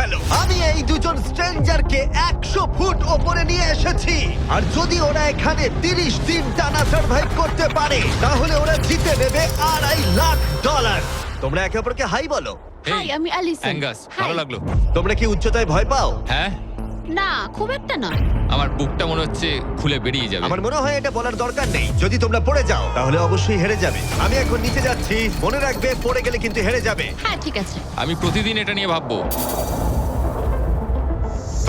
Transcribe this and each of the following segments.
গেল। আমি এই দুজন স্ট্রেঞ্জারকে 100 ফুট ওপরে নিয়ে এসেছি, আর যদি ওরা এখানে 30 দিন টানা সার্ভাইভ করতে পারে তাহলে ওরা জিতে নেবে $2.5 লাখ। তোমরা একে অপরকে হাই বলো। হাই, আমি অ্যালিসন। অ্যাঙ্গাস, ভালো লাগলো। তোমরা কি উচ্চতায় ভয় পাও? হ্যাঁ, না, খুব একটা না। আমার বুকটা মনে হচ্ছে খুলে বেরিয়ে যাবে। আমার মনে হয় এটা বলার দরকার নেই। যদি তোমরা পড়ে যাও তাহলে অবশ্যই হেরে যাবে। আমি এখন নিচে যাচ্ছি, মনে রাখবে পড়ে গেলে কিন্তু হেরে যাবে। হ্যাঁ, ঠিক আছে। আমি প্রতিদিন এটা নিয়ে ভাববো।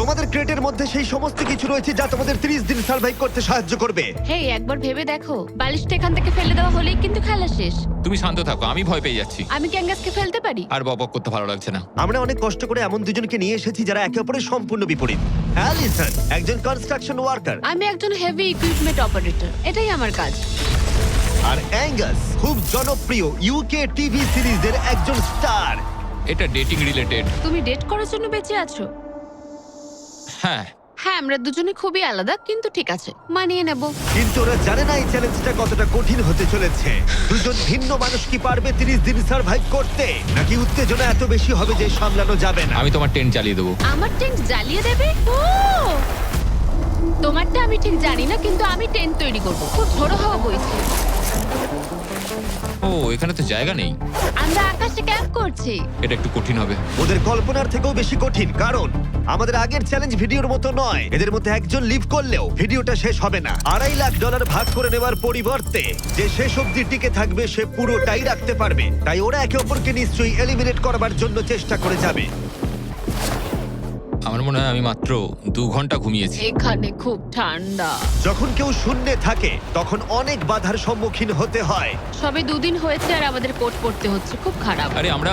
তোমাদের ক্রেটের মধ্যে সেই সমস্ত কিছু রয়েছে যা তোমাদের 30 দিন সার্ভাইভ করতে সাহায্য করবে। হেই, একবার ভেবে দেখো, বালিশটা এখান থেকে ফেলে দেওয়া হলেই কিন্তু খেলা শেষ। তুমি শান্ত থাকো, আমি ভয় পেয়ে যাচ্ছি। আমি ক্যাঙ্গাসকে ফেলতে পারি? আর বকবক করতে ভালো লাগছে না। আমরা অনেক কষ্ট করে এমন দুজনকে নিয়ে এসেছি যারা একে অপরের সম্পূর্ণ বিপরীত। অ্যালিসন একজন কনস্ট্রাকশন ওয়ার্কার, আমি একজন হেভি ইকুইপমেন্ট অপারেটর, এটাই আমার কাজ। আর অ্যাঙ্গাস খুব জনপ্রিয় ইউকে টিভি সিরিজের একজন স্টার। এটা ডেটিং রিলেটেড। তুমি ডেট করার জন্য বেঁচে আছো? হ্যাঁ, হ্যাঁ, আমরা দুজনে খুবই আলাদা, কিন্তু ঠিক আছে, মানিয়ে নেব। কিন্তু ওরা জানে না এই চ্যালেঞ্জটা কতটা কঠিন হতে চলেছে। দুজন ভিন্ন মানুষ কি পারবে 30 দিন সার্ভাইভ করতে, নাকি উত্তেজনা এত বেশি হবে যে সামলানো যাবে না? আমি তোমার টেন্ট জ্বালিয়ে দেবো। আমার টেন্ট জ্বালিয়ে দেবে? ও, তোমারটা আমি ঠিক জানি না, কিন্তু আমি টেন্ট তৈরি করব। খুব ঝোড়ো হাওয়া বইছে। ও, এখানে তো জায়গা নেই। আমরা আকাশে ক্যাম্প করছি। এটা একটু কঠিন হবে। ওদের কল্পনার থেকেও বেশি কঠিন, কারণ আমাদের আগের চ্যালেঞ্জ ভিডিওর মতো নয়। এদের মধ্যে একজন লিভ করলেও ভিডিওটা শেষ হবে না। $2.5 লাখ ভাগ করে নেওয়ার পরিবর্তে যে শেষ অবধি টিকে থাকবে সে পুরোটাই রাখতে পারবে। তাই ওরা একে অপরকে নিশ্চয়ই এলিমিনেট করবার জন্য চেষ্টা করে যাবে। আমার মনে হয় আমি মাত্র 2 ঘন্টা ঘুমিয়েছি। এখানে খুব ঠান্ডা। যখন কেউ শূন্যে থাকে তখন অনেক বাধার সম্মুখীন হতে হয়। সবে 2 দিন হয়েছে আর আমাদের কোট পড়তে হচ্ছে, খুব খারাপ। আরে আমরা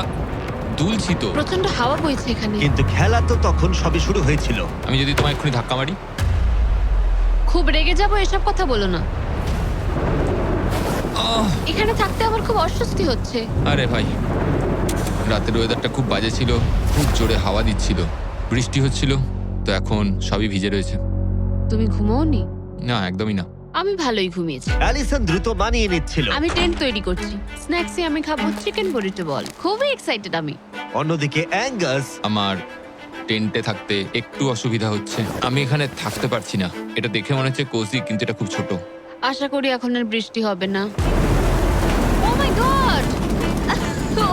দুলছি তো। প্রচন্ড হাওয়া বইছে এখানে। কিন্তু খেলা তো তখন সবে শুরু হয়েছিল। আমি যদি তোমায় এক্ষুনি ধাক্কা মারি? খুব রেগে যাবো, এসব কথা বলো না। আহ! এখানে থাকতে আমার খুব অস্বস্তি হচ্ছে। আরে ভাই, রাতের ওয়েদারটা খুব বাজে ছিল, খুব জোরে হাওয়া দিচ্ছিল, বৃষ্টি হচ্ছিল, তো এখন সবই ভিজে রয়েছে। তুমি ঘুমোওনি? না, একদমই না। আমি ভালোই ঘুমিয়েছি। অ্যালিসন দ্রুত মানিয়ে নিচ্ছিল। আমি টেন্ট তৈরি করছি। স্ন্যাক্সে আমি খাবো চিকেন বরিটো বল। খুবই এক্সাইটেড আমি। অন্যদিকে অ্যাঙ্গাস আমার টেন্টে থাকতে একটু অসুবিধা হচ্ছে। আমি এখানে থাকতে পারছি না। এটা দেখে মনে হচ্ছে কোজি, কিন্তু এটা খুব ছোট। আশা করি এখন আর বৃষ্টি হবে না। ও my God!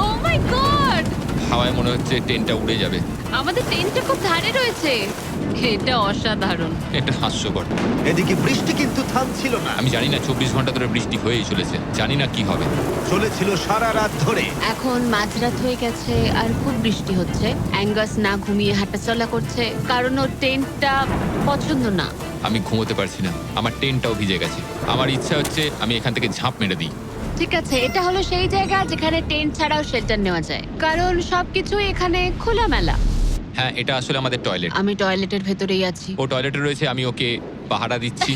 O my god! হাওয়ায় মনে হচ্ছে টেন্টটা উড়ে যাবে। আমাদের টেন্টটা খুব ধারে রয়েছে। এটা অসাধারণ। এটা হাস্যকর। এদিকে বৃষ্টি কিন্তু থামছিল না। আমি জানি না, 24 ঘন্টা ধরে বৃষ্টি হয়েই চলেছে। জানি না কি হবে। চলেছিল সারা রাত ধরে। এখন মাঝরাত হয়ে গেছে আর খুব বৃষ্টি হচ্ছে। অ্যাঙ্গাস না ঘুমিয়ে হাঁটাচলা করছে, কারণ ওর টেন্টটা পছন্দ না। আমি ঘুমোতে পারছি না, আমার টেন্টটাও ভিজে গেছে। আমার ইচ্ছা হচ্ছে আমি এখান থেকে ঝাঁপ মেরে দিই। ঠিক আছে, এটা হলো সেই জায়গা যেখানে টেন্ট ছাড়াও শেল্টার নেওয়া যায়, কারণ সবকিছুই এখানে খোলামেলা। হ্যাঁ, এটা আসলে আমাদের টয়লেট। আমি টয়লেটের ভেতরেই আছি। ও টয়লেটে রয়েছে, আমি ওকে পাহারা দিচ্ছি।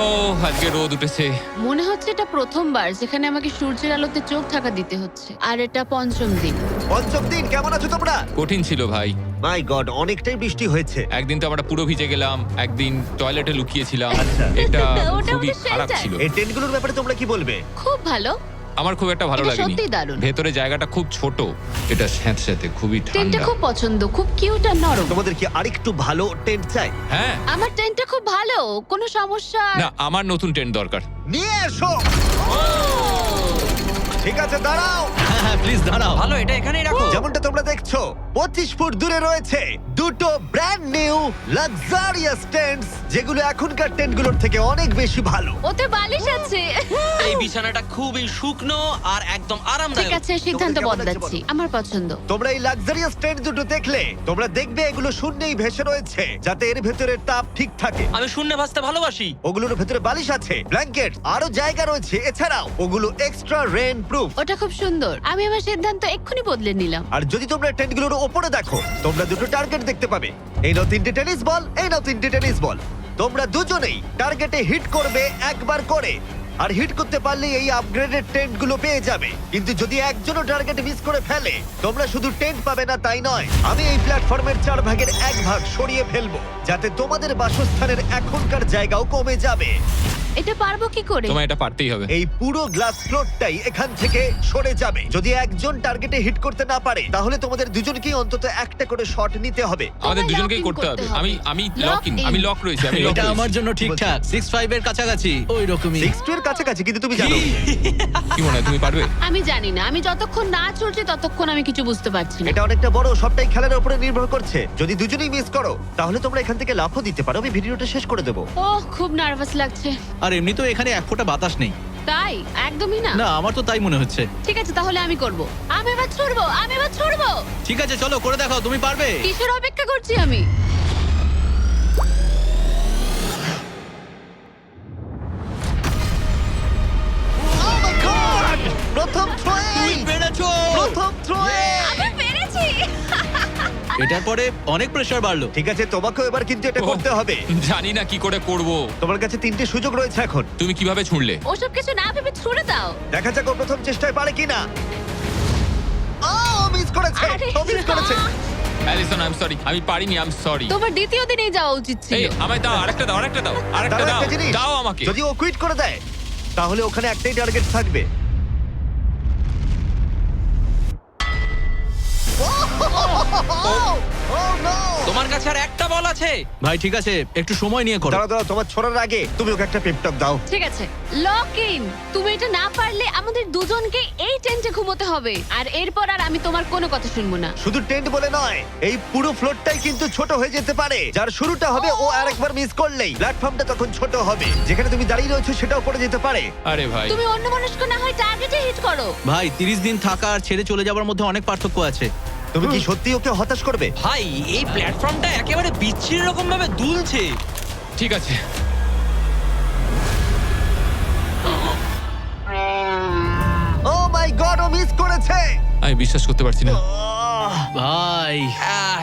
ও, আজকে রোদ উঠেছে। মনে হচ্ছে এটা প্রথমবার যেখানে আমাকে সূর্যের আলোতে চোখ ঢাকা দিতে হচ্ছে, আর এটা 5ম দিন। পঞ্চম দিন, কেমন আছো তোমরা? কঠিন ছিল ভাই। মাই গড, অনেকটাই বৃষ্টি হয়েছে। একদিন তো আমরা পুরো ভিজে গেলাম, একদিন টয়লেটে লুকিয়েছিলাম। আচ্ছা। এটা ওটা খুবই আমাদের খারাপ shelter। ছিল। এই টেন্টগুলোর ব্যাপারে তোমরা কি বলবে? খুব ভালো। আমার খুব একটা ভালো এটা লাগেনি। সত্যিই দারুণ। ভেতরে জায়গাটা খুব ছোট, এটা স্যাঁতস্যাঁতে, খুবই টেন্টটা ঠান্ডা। খুব পছন্দ, খুব কিউট আর নরম। তোমাদের কি আরেকটু ভালো টেন্ট চাই? হ্যাঁ, আমার টেন্টটা খুব ভালো, কোনো সমস্যা। না, আমার নতুন টেন্ট দরকার। নিয়ে এসো। ঠিক আছে, দাঁড়াও। হ্যাঁ প্লিজ দাঁড়াও। ভালো, এটা এখানেই রাখো। যেমনটা তোমরা দেখছো 25 ফুট দূরে রয়েছে দুটো ব্র্যান্ড নিউ লাক্সারিয়াস টেন্টস, যেগুলো এখনকার টেন্টগুলোর থেকে অনেক বেশি ভালো। ওতে বালিশ আছে। এই বিছানাটা খুবই শুকনো আর একদম ঠিক আরামদায়ক। আছে, সিদ্ধান্ত কেমন লাগছে বদলাচ্ছি, বলো? আমার পছন্দ। তোমরা এই লাক্সারিয়াস টেন্ট দুটো দেখলে তোমরা দেখবে এগুলো শূন্যেই ভেসে রয়েছে, যাতে এর ভেতরে তাপ ঠিক থাকে। আমি শূন্যে ভাসতে ভালোবাসি। ওগুলোর ভেতরে বালিশ আছে, ব্ল্যাঙ্কেট, আরো জায়গা রয়েছে। এছাড়াও ওগুলো এক্সট্রা রেন প্রুফ। ওটা খুব সুন্দর। আমি আমার সিদ্ধান্ত এক্ষুনি বদলে নিলাম। আর যদি তোমরা টেন্টগুলোর ওপরে দেখো, তোমরা দুটো টার্গেট দেখতে পাবে। এই নাও 3টে টেনিস বল, এই নাও 3টে টেনিস বল। তোমরা দুজনেই টার্গেটে হিট করবে একবার করে, আর হিট করতে পারলে এই আপগ্রেডেড টেন্টগুলো পেয়ে যাবে। কিন্তু যদি একজনও টার্গেট মিস করে ফেলে, তোমরা শুধু টেন্ট পাবে না তাই নয়, আমি এই প্ল্যাটফর্মের 4 ভাগের 1 ভাগ সরিয়ে ফেলবো, যাতে তোমাদের বাসস্থানের এখনকার জায়গাও কমে যাবে। এটা পারবো কি করে? তোমায় এটা পারতেই হবে। এই পুরো গ্লাস ফ্লোরটাই এখান থেকে সরে যাবে। যদি একজন টার্গেটে হিট করতে না পারে তাহলে তোমাদের দুজনকেই অন্তত একটা করে শট নিতে হবে। আমাদের তোমায় দুজনকেই lock in করতে হবে। করতে আমি হবে। আমি Lock লক ইন, in। আমি লক রয়েছি, আমি lock এটা রয়েছি। আমার জন্য ঠিকঠাক 6-5 এর কাছাকাছি ওই রকমই। 6 এর কাছাকাছি, কিন্তু তুমি জানো কি মনে হয় তুমি পারবে? আমি জানি না, আমি যতক্ষণ না চলছে ততক্ষণ আমি কিছু বুঝতে পারছি না। এটা অনেকটা বড়, সবটাই খেলার উপরে নির্ভর করছে। যদি দুজনেই মিস করো তাহলে তোমরা এখান থেকে লাফও দিতে পারো। আমি ভিডিওটা শেষ করে দেবো। ওহ, খুব নার্ভাস লাগছে। আর এমনি তো এখানে এক ফোঁটা বাতাস নেই। তাই? একদমই না। না আমার তো তাই মনে হচ্ছে। ঠিক আছে, তাহলে আমি করব। আমি এবার ছুড়বো। ঠিক আছে চলো করে দেখাও, তুমি পারবে। কিসের অপেক্ষা করছি আমি? Oh my God! প্রথম থ্রোই! পেরেছো। প্রথম থ্রোয়ে! আমি পেরেছি। এটার পরে অনেক প্রেসার বাড়লো। ঠিক আছে, তোমাকেও এবার কিন্তু এটা ওহ, করতে হবে। জানি না কি করে করব। তোমার কাছে 3টে সুযোগ রয়েছে এখন। তুমি কিভাবে ছুঁড়লে? ওসব কিছু না ভেবে ছুড়ে দাও। দেখা যাক ও প্রথম চেষ্টায় পারে কিনা। ও মিস করেছে, আরে, ও মিস করেছে। অ্যালিসন, আই এম সরি, আমি পারিনি, আই এম সরি। তোমার দ্বিতীয় দিনেই যাওয়া উচিত এই ছিল। আমায় দাও, আরেকটা দাও, আরেকটা দাও, আরেকটা দাঁড়াও, দাও, একটা জিনিস। দাও আমাকে। যদি ও কুইট করে দেয় তাহলে ওখানে একটাই টার্গেট থাকবে। Oh no! তোমার কাছে আর একটা বল আছে। ভাই ঠিক আছে একটু সময় নিয়ে করো। দাঁড়াও দাঁড়াও, তোমার ছোড়ার আগে তুমি ওকে একটা পেপটক দাও। ঠিক আছে, লক ইন। তুমি এটা না পারলে আমাদের দুজনকে এই টেন্টে ঘুমোতে হবে। আর এরপর আর আমি তোমার কোনো কথা শুনবো না। শুধু টেন্ট বলে নয়, এই পুরো ফ্লোরটাই কিন্তু ছোট হয়ে যেতে পারে। যার শুরুটা হবে ও আরেকবার মিস করলেই প্ল্যাটফর্মটা তখন ছোট হবে। যেখানে তুমি দাঁড়িয়ে রয়েছো সেটাও পড়ে যেতে পারে। আরে ভাই, তুমি অন্য মনস্ক না হয় টার্গেটে হিট করো। ভাই 30 দিন থাকা আর ছেড়ে চলে যাওয়ার মধ্যে অনেক পার্থক্য আছে। তুমি কি সত্যি ওকে হতাশ করবে? ভাই এই প্ল্যাটফর্মটা একেবারে বিচ্ছিরি রকম ভাবে দুলছে। ঠিক আছে। ও মাই গড, ও মিস করেছে। আমি বিশ্বাস করতে পারছি না। ভাই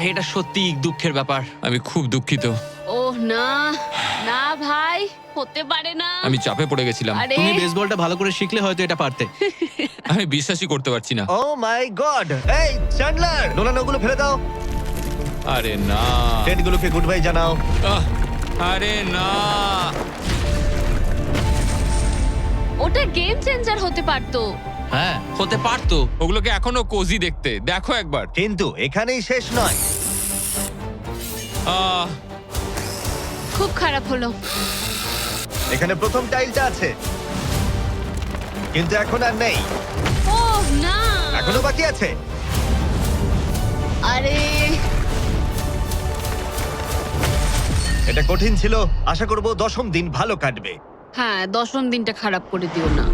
এটা সত্যি দুঃখের ব্যাপার। আমি খুব দুঃখিত। ওহ না, না ভাই, হতে পারে না। আমি চাপে পড়ে গেছিলাম। আরে তুমি বেসবলটা ভালো করে শিখলে হয়তো এটা পারতে। আমি বিশ্বাসই করতে পারছি না। ও মাই গড! এই চ্যান্ডলার, নোলান ওগুলো ফেলে দাও। আরে না, টেন্টগুলোকে গুড বাই জানাও। আহ, আরে না। ওটা গেম চেঞ্জার হতে পারতো। হ্যাঁ হতে পারতো। ওগুলোকে এখনো কোজি দেখতে, দেখো একবার। কিন্তু এখানেই শেষ নয়। আহ, খুব খারাপ হলো। এখানে প্রথম টাইলটা আছে, কিন্তু এখন আর নেই। ওহ না, এখনো বাকি আছে। আরে এটা কঠিন ছিল। আশা করব 10ম দিন ভালো কাটবে। হ্যাঁ, 10ম দিনটা খারাপ করে দিও না।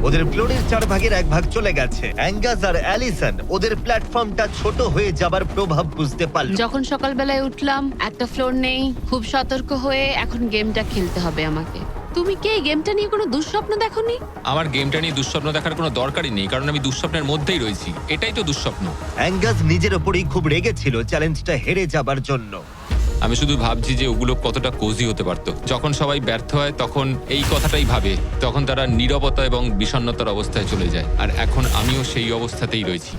ওদের ফ্লোরের 4 ভাগের 1 ভাগ চলে গেছে। অ্যাঙ্গাস আর অ্যালিসন ওদের প্ল্যাটফর্মটা ছোট হয়ে যাবার প্রভাব বুঝতে পারল। যখন সকালবেলায় উঠলাম, একটা ফ্লোর নেই। খুব সতর্ক হয়ে এখন গেমটা খেলতে হবে আমাকে। তুমি কি এই গেমটা নিয়ে কোনো দুঃস্বপ্ন দেখোনি? আমার গেমটা নিয়ে দুঃস্বপ্ন দেখার কোনো দরকারই নেই, কারণ আমি দুঃস্বপ্নের মধ্যেই রয়েছি। এটাই তো দুঃস্বপ্ন। অ্যাঙ্গাস নিজের ওপরেই খুব রেগেছিল চ্যালেঞ্জটা হেরে যাবার জন্য। আমি শুধু ভাবছি যে ওগুলো কতটা কোজি হতে পারতো। যখন সবাই ব্যর্থ হয় তখন এই কথাটাই ভাবে, তখন তারা নীরবতা এবং বিষণ্ণতার অবস্থায় চলে যায়। আর এখন আমিও সেই অবস্থাতেই রয়েছি।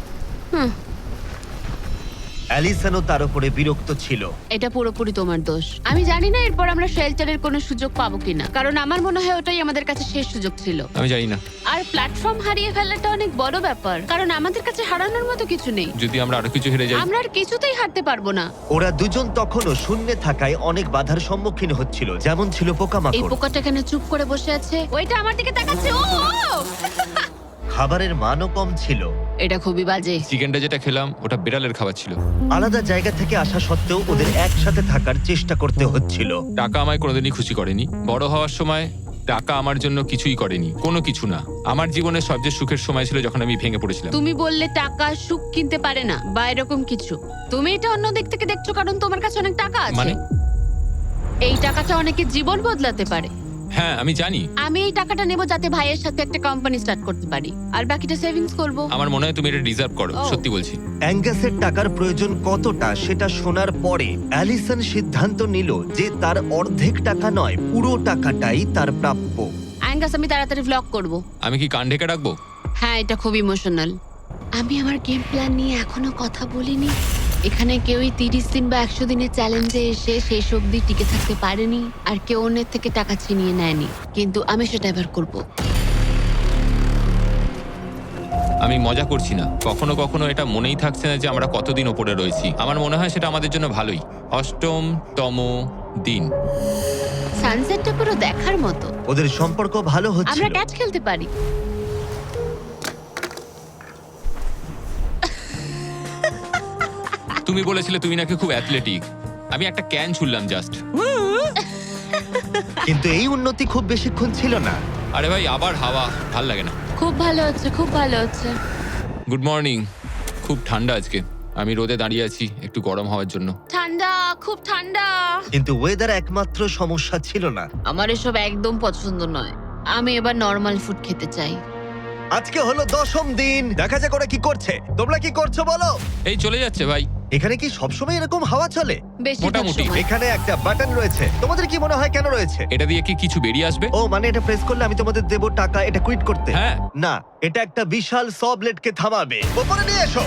অ্যালিসনও তার উপরে বিরক্ত ছিল। এটা পুরোপুরি তোমার দোষ। আমি জানি না এরপর আমরা শেল্টারের কোনো সুযোগ পাবো কিনা, কারণ আমার মনে হয় ওটাই আমাদের কাছে শেষ সুযোগ ছিল। আমি জানি না, আর প্ল্যাটফর্ম হারিয়ে ফেলাটা অনেক বড় ব্যাপার, কারণ আমাদের কাছে হারানোর মতো কিছু নেই। যদি আমরা আরো কিছু হেরে যাই। আমরা আর কিছুতেই হারতে পারবো না। ওরা দুজন তখনও শূন্যে থাকায় অনেক বাধার সম্মুখীন হচ্ছিল, যেমন ছিল এই পোকামাকড়। পোকাটা কেন চুপ করে বসে আছে? ওইটা আমার দিকে তাকাচ্ছে। ও ও! খাবারের মানও কম ছিল। এটা খুবই বাজে। চিকেনটা যেটা খেলাম ওটা বিড়ালের খাবার ছিল। আলাদা জায়গা থেকে আসা সত্ত্বেও ওদের একসাথে থাকার চেষ্টা করতে হচ্ছিল। টাকা আমায় কোনোদিনই খুশি করেনি। বড় হওয়ার সময় টাকা আমার জন্য কিছুই করেনি, কোনো কিছু না। আমার জীবনের সবচেয়ে সুখের সময় ছিল যখন আমি ভেঙে পড়েছিলাম। তুমি বললে টাকা সুখ কিনতে পারে না বা এরকম কিছু। তুমি এটা অন্য দিক থেকে দেখছো কারণ তোমার কাছে অনেক টাকা আছে। মানে? এই টাকাটা অনেকের জীবন বদলাতে পারে। হ্যাঁ আমি জানি। আমি এই টাকাটা নেব যাতে ভাইয়ের সাথে একটা কোম্পানি স্টার্ট করতে পারি, আর বাকিটা সেভিংস করব। আমার মনে হয় তুমি এটা ডিজার্ভ করো, ও। সত্যি বলছি। অ্যাঙ্গাসের টাকার প্রয়োজন কতটা সেটা শোনার পরে অ্যালিসন সিদ্ধান্ত নিল যে তার অর্ধেক টাকা নয়, পুরো টাকাটাই তার প্রাপ্য। অ্যাঙ্গাস, আমি তাড়াতাড়ি ভ্লগ করব। আমি কি কান ঢেকে রাখবো? হ্যাঁ, এটা খুব ইমোশনাল। আমি আমার গেম প্ল্যান নিয়ে এখনো কথা বলিনি। এখানে কেউই 30 দিন বা 100 দিনের চ্যালেঞ্জে এসে শেষ অবধি টিকে থাকতে পারেনি, আর কেউ অন্যের থেকে টাকা ছিনিয়ে নেয়নি। কিন্তু আমি সেটা এবার করব। আমি মজা করছি না, কখনো কখনো এটা মনেই থাকছে না যে আমরা কতদিন ওপরে রয়েছি। আমার মনে হয় সেটা আমাদের জন্য ভালোই। 8তম দিন। সানসেটটা পুরো দেখার মতো। ওদের সম্পর্ক ভালো আমরা হচ্ছিল। ক্যাচ খেলতে পারি। তুমি বলেছিলে তুমি নাকি খুব অ্যাথলেটিক। আমি একটা ক্যান ছুড়লাম জাস্ট। কিন্তু এই উন্নতি খুব বেশিক্ষণ ছিল না। আরে ভাই, আবার হাওয়া, ভাল লাগে না। খুব ভালো হচ্ছে, খুব ভালো হচ্ছে। Good morning. খুব ঠান্ডা আজকে। আমি রোদে দাঁড়িয়ে আছি একটু গরম হওয়ার জন্য। ঠান্ডা, খুব ঠান্ডা। কিন্তু ওয়েদার একমাত্র সমস্যা ছিল না। আমার এসব একদম পছন্দ নয়। আমি এবার নর্মাল ফুড খেতে চাই। আজকে হলো 10ম দিন। দেখা যাক ওরা কি করছে। তোমরা কি করছো বলো? এই চলে যাচ্ছে ভাই। এখানে কি সবসময় এরকম হাওয়া চলে? বেশিরভাগ মোটামুটি। সময়। এখানে একটা বাটন রয়েছে। তোমাদের কি মনে হয় কেন রয়েছে? এটা দিয়ে কি কিছু বেরিয়ে আসবে? ও মানে এটা প্রেস করলে আমি তোমাদের দেবো টাকা এটা কুইট করতে? হ্যাঁ। না, এটা একটা বিশাল স ব্লেডকে থামাবে। উপরে নিয়ে এসো।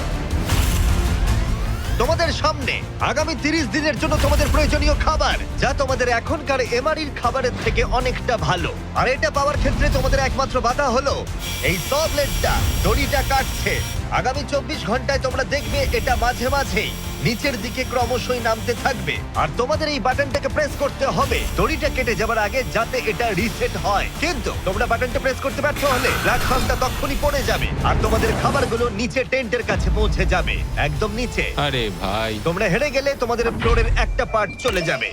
তোমাদের সামনে আগামী 30 দিনের জন্য তোমাদের প্রয়োজনীয় খাবার, যা তোমাদের এখনকার এমআরইর খাবারের থেকে অনেকটা ভালো। আর এটা পাওয়ার ক্ষেত্রে তোমাদের একমাত্র বাধা হলো এই স ব্লেডটা দড়িটা কাটছে। আগামী 24 ঘন্টায় তোমরা দেখবে এটা মাঝে মাঝেই নিচের দিকে ক্রমশই নামতে থাকবে। আর তোমাদের এই বাটনটাকে প্রেস করতে হবে দড়িটা কেটে যাবার আগে, যাতে এটা রিসেট হয়। কিন্তু তোমরা বাটনটা প্রেস করতে ব্যর্থ হলে প্ল্যাটফর্মটা তখনই পড়ে যাবে আর তোমাদের খাবারগুলো নিচে টেন্টের কাছে পৌঁছে যাবে, একদম নিচে। আরে ভাই, তোমরা হেরে গেলে তোমাদের ফ্লোরের একটা পার্ট চলে যাবে।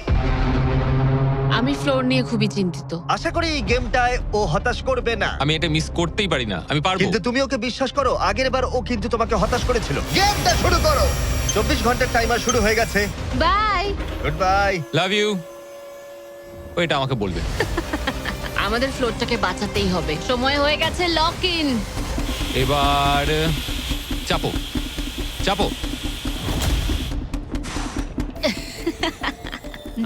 আমি ফ্লোর নিয়ে খুবই চিন্তিত। আশা করি এই গেমটায় ও হতাশ করবে না। আমি এটা মিস করতেই পারি না। আমি পারবো। কিন্তু তুমি ওকে বিশ্বাস করো, আগের বার ও কিন্তু তোমাকে হতাশ করেছিল। গেমটা শুরু করো। 24 ঘন্টার টাইমার শুরু হয়ে গেছে। Bye. Good bye. Love you. ওইটা আমাকে বলবে। আমাদের ফ্লোরটাকে বাঁচাতেই হবে। সময় হয়ে গেছে লক ইন। এবার চাপো চাপো।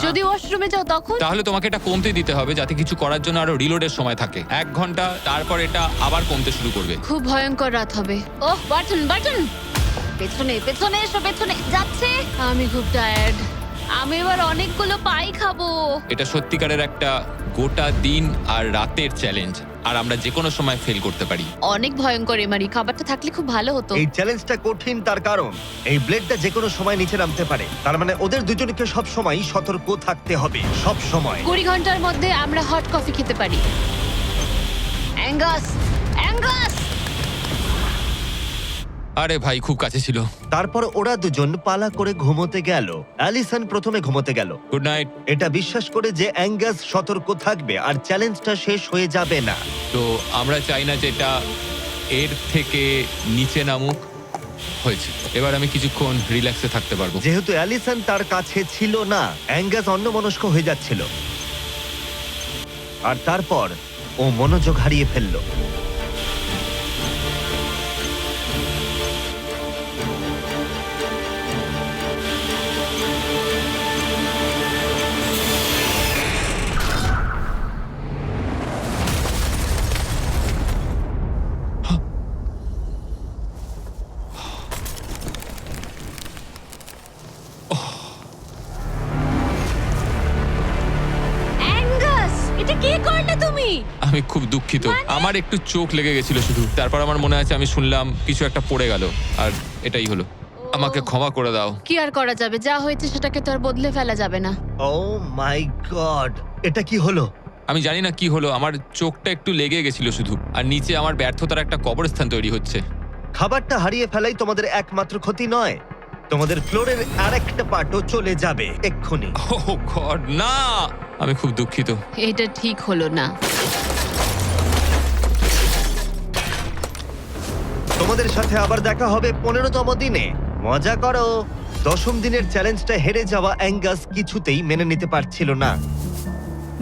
যদি ওয়াশরুমে যাও তখন? তাহলে তোমাকে এটা কমতে দিতে হবে যাতে কিছু করার জন্য আরো রিলোডের সময় থাকে। 1 ঘন্টা, তারপর এটা আবার কমতে শুরু করবে। খুব ভয়ঙ্কর রাত হবে। ওহ, বাটন বাটন। পেছনে পেছনে এসো, পেছনে যাচ্ছে। আমি খুব টায়ার্ড। আমি এবার অনেকগুলো পাই খাবো। এটা সত্যিকারের একটা গোটা দিন আর রাতের চ্যালেঞ্জ, আর আমরা যে কোনো সময় ফেল করতে পারি। অনেক ভয়ঙ্কর এমারি। খাবারটা থাকলে খুব ভালো হতো। এই চ্যালেঞ্জটা কঠিন তার কারণ এই ব্লেডটা যে কোনো সময় নিচে নামতে পারে। তার মানে ওদের দুজনকে সব সময় সতর্ক থাকতে হবে, সব সময়। 20 ঘন্টার মধ্যে আমরা হট কফি খেতে পারি। Angus, Angus. আরে ভাই, খুব কাছে ছিল। তারপর ওরা দুজন পালা করে ঘুমোতে গেল। অ্যালিসন প্রথমে ঘুমোতে গেল, গুড নাইট। এটা বিশ্বাস করে যে অ্যাঙ্গাস সতর্ক থাকবে আর চ্যালেঞ্জটা শেষ হয়ে যাবে না। তো আমরা চাই না যে এটা এর থেকে নিচে নামুক। হয়েছে, এবার আমি কিছুক্ষণ রিল্যাক্সে থাকতে পারবো। যেহেতু অ্যালিসন তার কাছে ছিল না, অ্যাঙ্গাস অন্যমনস্ক হয়ে যাচ্ছিল। আর তারপর ও মনোযোগ হারিয়ে ফেললো। অ্যাঙ্গাস, এটা কি করলে তুমি? আমি খুব দুঃখিত। আমার একটু চোখ লেগে গেছিল শুধু। তারপর আমার মনে আছে আমি শুনলাম কিছু একটা পড়ে গেল, আর এটাই হলো। আমাকে ক্ষমা করে দাও। কি আর করা যাবে? যা হয়েছে সেটাকে তো আর বদলে ফেলা যাবে না। ও মাই গড, এটা কি হলো? আমি জানি না কি হলো, আমার চোখটা একটু লেগে গেছিল শুধু, আর নিচে আমার ব্যর্থতার একটা কবরস্থান তৈরি হচ্ছে। খাবারটা হারিয়ে ফেলাই তোমাদের একমাত্র ক্ষতি নয়, তোমাদের ফ্লোরের আরেকটা পার্টও চলে যাবে এক্ষুনি। ও গড, না! আমি খুব দুঃখিত। এটা ঠিক হলো না। তোমাদের সাথে আবার দেখা হবে 15তম দিনে। মজা করো। 10ম দিনের চ্যালেঞ্জটা হেরে যাওয়া অ্যাঙ্গাস কিছুতেই মেনে নিতে পারছিল না।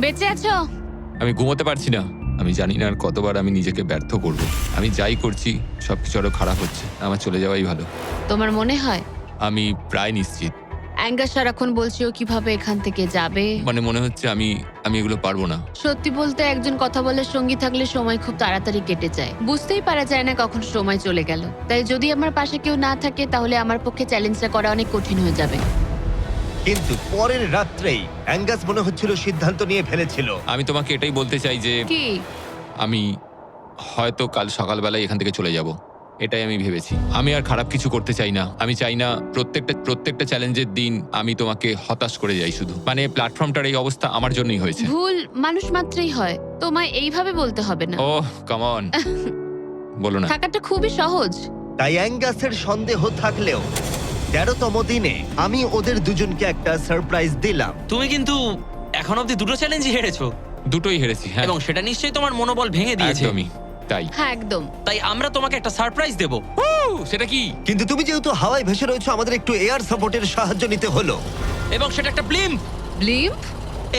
বেঁচে আছো? আমি ঘুমোতে পারছি না। আমি জানি না আর কতবার আমি নিজেকে ব্যর্থ করব। আমি যাই করছি সবকিছু আরো খারাপ হচ্ছে। আমার চলে যাওয়াই ভালো। তোমার মনে হয়? আমি প্রায় নিশ্চিত। অ্যাঙ্গাস সারাক্ষণ বলছি ও কিভাবে এখান থেকে যাবে। মানে মনে হচ্ছে আমি এগুলো পারবো না। সত্যি বলতে একজন কথা বলার সঙ্গী থাকলে সময় খুব তাড়াতাড়ি কেটে যায়, বুঝতেই পারা যায় না কখন সময় চলে গেল। তাই যদি আমার পাশে কেউ না থাকে তাহলে আমার পক্ষে চ্যালেঞ্জটা করা অনেক কঠিন হয়ে যাবে। কিন্তু পরের রাত্রেই অ্যাঙ্গাস মনে হচ্ছিল সিদ্ধান্ত নিয়ে ফেলেছিল। আমি তোমাকে এটাই বলতে চাই যে কি? আমি হয়তো কাল সকালবেলায় এখান থেকে চলে যাব, এটাই আমি ভেবেছি। আমি আর খারাপ কিছু করতে চাই না। আমি চাই না প্রত্যেকটা চ্যালেঞ্জের দিন আমি তোমাকে হতাশ করে যাই শুধু। মানে প্ল্যাটফর্মটার এই অবস্থা আমার জন্যই হয়েছে। ভুল মানুষ মাত্রই হয়, তোমায় এইভাবে বলতে হবে না। ওহ কাম অন, বলো না। থাকাটা খুবই সহজ। তাই অ্যাঙ্গাসের সন্দেহ থাকলেও 13তম দিনে আমি ওদের দুজনকে একটা সারপ্রাইজ দিলাম। তুমি কিন্তু এখন অব্দি দুটো চ্যালেঞ্জই হেরেছো, দুটোই হেরেছি, হ্যাঁ এবং সেটা নিশ্চয়ই তোমার মনোবল ভেঙে দিয়েছে। একদমই তাই। হ্যাঁ একদম। তাই আমরা তোমাকে একটা সারপ্রাইজ দেব। সেটা কি? কিন্তু তুমি যেহেতু হাওয়ায় ভেসে রয়েছো, আমাদের একটু এয়ার সাপোর্টের সাহায্য নিতে হলো। এবং সেটা একটা ব্লিম্প। ব্লিম্প?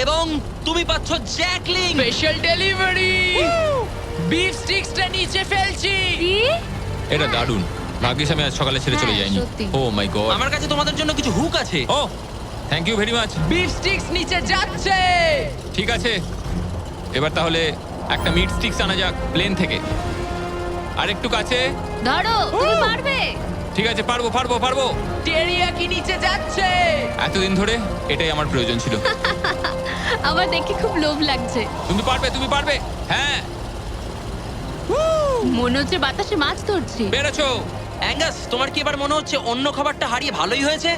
এবং তুমি পাচ্ছ জ্যাকলিং। স্পেশাল ডেলিভারি, বিফ স্টিক্সটা নিচে ফেলছি। কি? এটা দারুণ। ভাগ্যিস আমি আজ সকালে ছেড়ে চলে হ্যাঁ, যাইনি। সত্যি। Oh my God. আমার কাছে তোমাদের জন্য কিছু হুক আছে। Oh thank you very much. Beef sticks নিচে যাচ্ছে। ঠিক আছে, এবার তাহলে একটা মিট স্টিক্স আনা যাক প্লেন থেকে। আর একটু কাছে। ধরো, তুমি পারবে। ঠিক আছে, পারবো পারবো পারবো। টেরিয়াকি নিচে যাচ্ছে। এতদিন ধরে এটাই আমার প্রয়োজন ছিল। আমার দেখে খুব লোভ লাগছে। তুমি পারবে, তুমি পারবে। হ্যাঁ, মনে হচ্ছে বাতাসে মাছ ধরছি। বেরোছো। অ্যাঙ্গাস, তোমার কি এবার মনে হচ্ছে অন্য খাবারটা হারিয়ে ভালোই হয়েছে?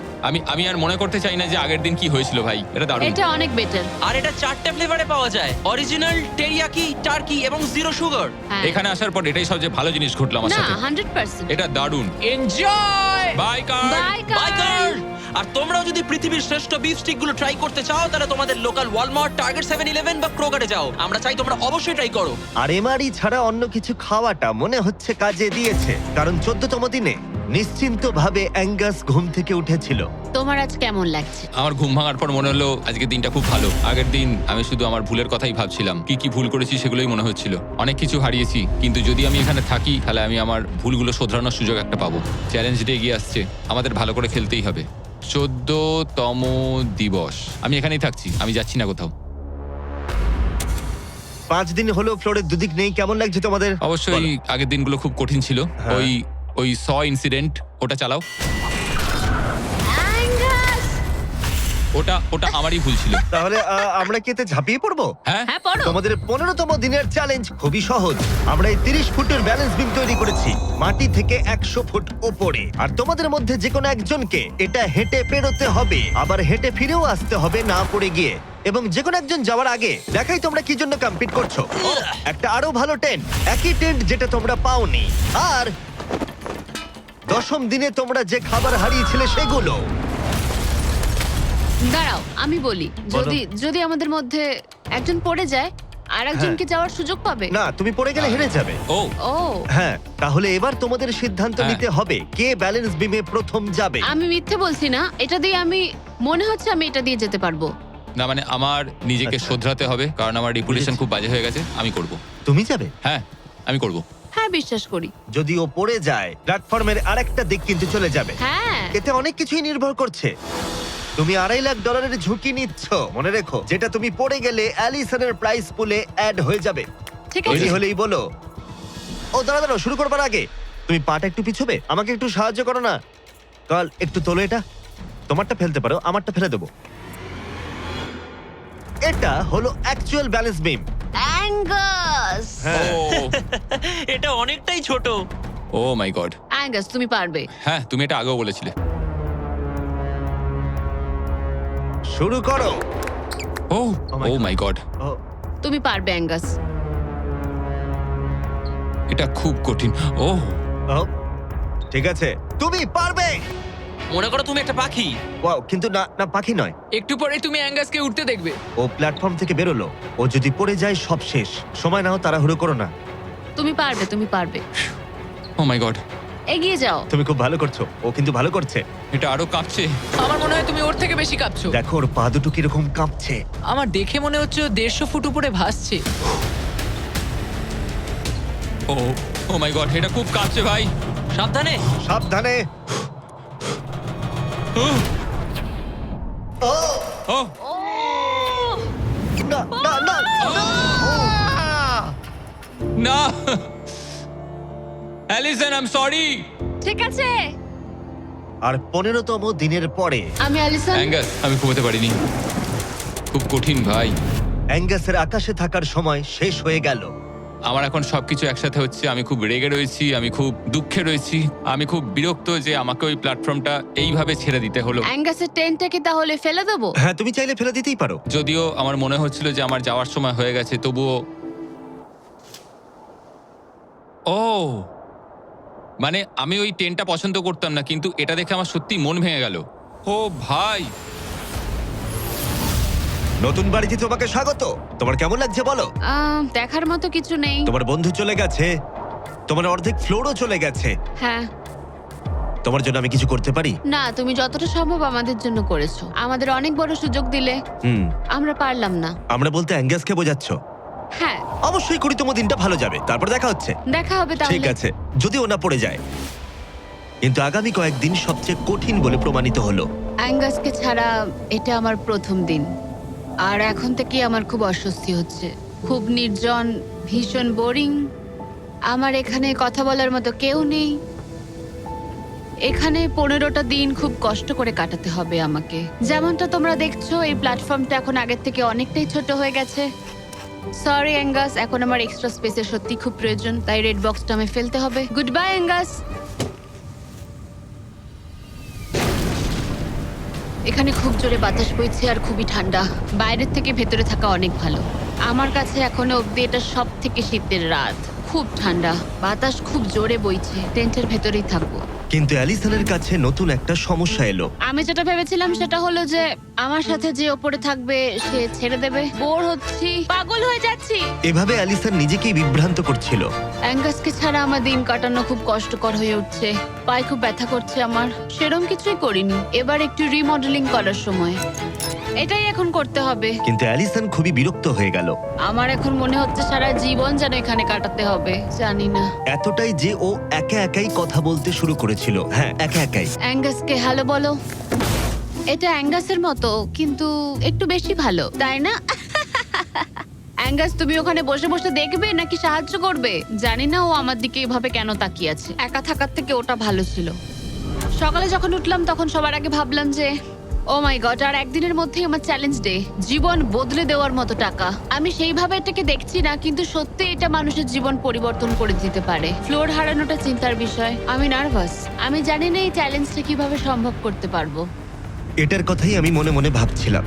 আমি আর মনে করতে চাই না যে আগের দিন কি হয়েছিল ভাই। এটা দারুণ। এটা অনেক বেটার। আর এটা 4টে ফ্লেভারে পাওয়া যায়, অরিজিনাল, টেরিয়াকি, টার্কি এবং জিরো সুগার। এখানে আসার পর এটাই সবচেয়ে ভালো জিনিস ঘটলো আমার না, সাথে। 100%। এটা দারুণ। Enjoy. Bye car. Bye bye car. Girl! আর তোমরাও যদি পৃথিবীর শ্রেষ্ঠ বিফ স্টিক গুলো ট্রাই করতে চাও, তাহলে তোমাদের লোকাল ওয়ালমার্ট, টার্গেট, 7-Eleven বা ক্রোগারে যাও। আমরা চাই তোমরা অবশ্যই ট্রাই করো। আর এমআরই ছাড়া অন্য কিছু খাওয়াটা মনে হচ্ছে কাজে দিয়েছে, কারণ 14তম দিনে নিশ্চিন্তভাবে অ্যাঙ্গাস ঘুম থেকে উঠেছিল। তোমার আজ কেমন লাগছে? আমার ঘুম ভাঙার পর মনে হলো আজকের দিনটা খুব ভালো। আগের দিন আমি শুধু আমার ভুলের কথাই ভাবছিলাম, কি কি ভুল করেছি সেগুলোই মনে হচ্ছিল। অনেক কিছু হারিয়েছি, কিন্তু যদি আমি এখানে থাকি তাহলে আমি আমার ভুলগুলো শোধরানোর সুযোগ একটা পাবো। চ্যালেঞ্জ ডে এগিয়ে আসছে, আমাদের ভালো করে খেলতেই হবে। 14তম দিবস। আমি এখানেই থাকছি, আমি যাচ্ছি না কোথাও। 5 দিন হলো ফ্লোরের দুদিক নেই, কেমন লাগছে তোমাদের? অবশ্যই বলো। আগের দিনগুলো খুব কঠিন ছিল। হ্যাঁ। ওই ইনসিডেন্ট, ওটা চালাও। অ্যাঙ্গাস! ওটা আমারই ভুল ছিল। তাহলে আমরা কি এতে ঝাঁপিয়ে পড়বো? হ্যাঁ, হ্যাঁ, পড়ো। তোমাদের 15তম দিনের চ্যালেঞ্জ খুবই সহজ। আমরা এই 30 ফুটের ব্যালেন্স বিম তৈরি করেছি মাটি থেকে 100 ফুট ওপরে। আর তোমাদের মধ্যে যে কোনো একজনকে এটা হেঁটে পেরোতে হবে, আবার হেঁটে ফিরেও আসতে হবে না পড়ে গিয়ে। এবং যে কোনো একজন যাওয়ার আগে দেখাই তোমরা কি জন্য কম্পিট করছো। একটা আরো ভালো টেন্ট, একই টেন্ট যেটা তোমরা পাওনি। আর 10ম দিনে তোমরা যে খাবার হারিয়েছিলে সেগুলো। দাঁড়াও, আমি বলি, বলো। যদি আমাদের মধ্যে একজন পড়ে যায় আর একজনকে যাওয়ার সুযোগ পাবে। না, তুমি পড়ে গেলে হেরে যাবে। ও ও, হ্যাঁ, তাহলে এবার তোমাদের সিদ্ধান্ত হ্যাঁ। নিতে হবে কে ব্যালেন্স বিমে প্রথম যাবে। আমি মিথ্যে বলছি না, এটা দিয়ে মনে হচ্ছে আমি এটা দিয়ে যেতে পারবো। না, মানে আমার নিজেকে আচ্ছা। শোধরাতে হবে, কারণ আমার রেপুটেশন খুব বাজে হয়ে গেছে। আমি করব। তুমি যাবে? হ্যাঁ, আমি করব। হ্যাঁ, বিশ্বাস করি। যদি ও পড়ে যায়, প্ল্যাটফর্মের আরেকটা দিক কিন্তু চলে যাবে। হ্যাঁ, এতে অনেক কিছুই নির্ভর করছে। তুমি $2.5 লাখ ঝুঁকি নিচ্ছ, মনে রেখো। যেটা তুমি পড়ে গেলে অ্যালিসনের প্রাইস পুলে অ্যাড হয়ে যাবে। ঠিক তৈরি আছে। হলেই বলো। ও দাঁড়াও, শুরু করবার আগে তুমি পাটা একটু পিছবে, আমাকে একটু সাহায্য করো না। কাল একটু তোলো এটা। তোমারটা ফেলতে পারো, আমারটা ফেলে দেবো। এটা হলো অ্যাকচুয়াল ব্যালেন্স বিম। অ্যাঙ্গাস! হ্যাঁ। এটা অনেকটাই ছোট। ও মাই গড। অ্যাঙ্গাস, তুমি পারবে। হ্যাঁ, তুমি এটা আগেও বলেছিলে। শুরু করো। Oh my oh God. My God. Oh, তুমি পারবে অ্যাঙ্গাস। এটা খুব কঠিন। ও ও, ঠিক আছে, তুমি পারবে। মনে করো তুমি একটা পাখি। ওয়াও, কিন্তু না না, পাখি নয়। একটু পরে তুমি অ্যাঙ্গাসকে উঠতে দেখবে। ও প্ল্যাটফর্ম থেকে বেরোলো, ও যদি পড়ে যায় সব শেষ। সময় নাও, তাড়াহুড়ো করো না। তুমি পারবে, তুমি পারবে। ও মাই গড। এগিয়ে যাও। তুমি খুব ভালো করছো, ও কিন্তু ভালো করছে। এটা আরো কাঁপছে। আমার মনে হয় তুমি ওর থেকে বেশি কাঁপছো। দেখো ওর পা দুটো কিরকম কাঁপছে। আমার দেখে মনে হচ্ছে ও 150 ফুট উপরে ভাসছে। ও মাই গড, এটা খুব কাঁপছে ভাই। সাবধানে। সাবধানে। ও না না না না! না অ্যালিসন আই এম সরি। ঠিক আছে, আর 15তম দিনের পরে আমি অ্যালিসন। অ্যাঙ্গাস, আমি ঘুমোতে পারিনি, খুব কঠিন ভাই। অ্যাঙ্গাসের আকাশে থাকার সময় শেষ হয়ে গেল। আমার এখন সবকিছু একসাথে হচ্ছে। আমি খুব রেগে রয়েছি, আমি খুব দুঃখে রয়েছি, আমি খুব বিরক্ত যে আমাকে ওই প্ল্যাটফর্মটা এইভাবে ছেড়ে দিতে হলো। অ্যাঙ্গাসের টেন্টটাকে তাহলে ফেলে দেবো? হ্যাঁ, তুমি চাইলে ফেলে দিতেই পারো। যদিও আমার মনে হচ্ছিল যে আমার যাওয়ার সময় হয়ে গেছে, তবুও ও মানে আমি ওই টেন্টটা পছন্দ করতাম না, কিন্তু এটা দেখে আমার সত্যি মন ভেঙে গেল। ও ভাই, নতুন বাড়িতে তোমাকে স্বাগত। তোমার কেমন লাগছে বলো? দেখার মতো কিছু নেই। তোমার বন্ধু চলে গেছে, তোমার অর্ধেক ফ্লোরও চলে গেছে। হ্যাঁ, তোমার জন্য আমি কিছু করতে পারি? না, তুমি যতটা সম্ভব আমাদের জন্য করেছো। আমাদের অনেক বড় সুযোগ দিলে, হুম, আমরা পারলাম না। আমরা বলতে অ্যাঙ্গাসকে বোঝাচ্ছ? হ্যাঁ, অবশ্যই করি, তোমার দিনটা ভালো যাবে, তারপর দেখা হচ্ছে। দেখা হবে ঠিক তাহলে। আছে, যদি ওনা পড়ে যায়। কিন্তু আগামী কয়েকদিন সবচেয়ে কঠিন বলে প্রমাণিত হলো। অ্যাঙ্গাসকে ছাড়া এটা আমার প্রথম দিন, আর এখন থেকে আমার খুব অস্বস্তি হচ্ছে। খুব নির্জন, ভীষণ বোরিং। আমার এখানে কথা বলার মতো কেউ নেই। এখানে 15টা দিন খুব কষ্ট করে কাটাতে হবে আমাকে। যেমনটা তোমরা দেখছো, এই প্ল্যাটফর্মটা এখন আগের থেকে অনেকটাই ছোট হয়ে গেছে। সরি অ্যাঙ্গাস, এখন আমার এক্সট্রা স্পেসের সত্যি খুব প্রয়োজন, তাই রেড বক্সটা আমি ফেলতে হবে। Good bye Angus. এখানে খুব জোরে বাতাস বইছে আর খুবই ঠান্ডা। বাইরের থেকে ভেতরে থাকা অনেক ভালো। আমার কাছে এখনো অব্দি এটা সব থেকে শীতের রাত। খুব ঠান্ডা, বাতাস খুব জোরে বইছে। টেন্টের ভেতরেই থাকবো। কিন্তু অ্যালিসনের কাছে নতুন একটা সমস্যা এলো। আমি যেটা ভেবেছিলাম সেটা হলো যে আমার সাথে যে ওপরে থাকবে সে ছেড়ে দেবে। বোর হচ্ছি, পাগল হয়ে যাচ্ছি। এভাবে অ্যালিসন নিজেকেই বিভ্রান্ত করছিল। অ্যাঙ্গাসকে ছাড়া আমার দিন কাটানো খুব কষ্টকর হয়ে উঠছে। পায়ে খুব ব্যথা করছে আমার। সেরম কিছুই করিনি। এবার একটু রিমডেলিং করার সময়। এটাই এখন করতে হবে। কিন্তু অ্যালিসন খুবই বিরক্ত হয়ে গেল। আমার এখন মনে হচ্ছে সারা জীবন যেন এখানে কাটাতে হবে। জানি না। এতটাই যে ও একা একাই কথা বলতে শুরু করেছিল। হ্যাঁ, একা একাই। অ্যাঙ্গাসকে হ্যালো বলো। এটা অ্যাঙ্গাসের মতো, কিন্তু একটু বেশি ভালো, তাই না? অ্যাঙ্গাস, তুমি ওখানে বসে বসে দেখবে নাকি সাহায্য করবে? জানি না ও আমার দিকে এভাবে কেন তাকিয়ে আছে। একা থাকার থেকে ওটা ভালো ছিল। সকালে যখন উঠলাম তখন সবার আগে ভাবলাম যে ও মাই গড, আর একদিনের মধ্যেই আমার চ্যালেঞ্জ ডে। জীবন বদলে দেওয়ার মতো টাকা। আমি সেইভাবে এটাকে দেখছি না, কিন্তু সত্যি এটা মানুষের জীবন পরিবর্তন করে দিতে পারে। ফ্লোর হারানোটা চিন্তার বিষয়। আমি নার্ভাস। আমি জানি না এই চ্যালেঞ্জটা কিভাবে সম্ভব করতে পারবো। এটার কথাই আমি মনে মনে ভাবছিলাম।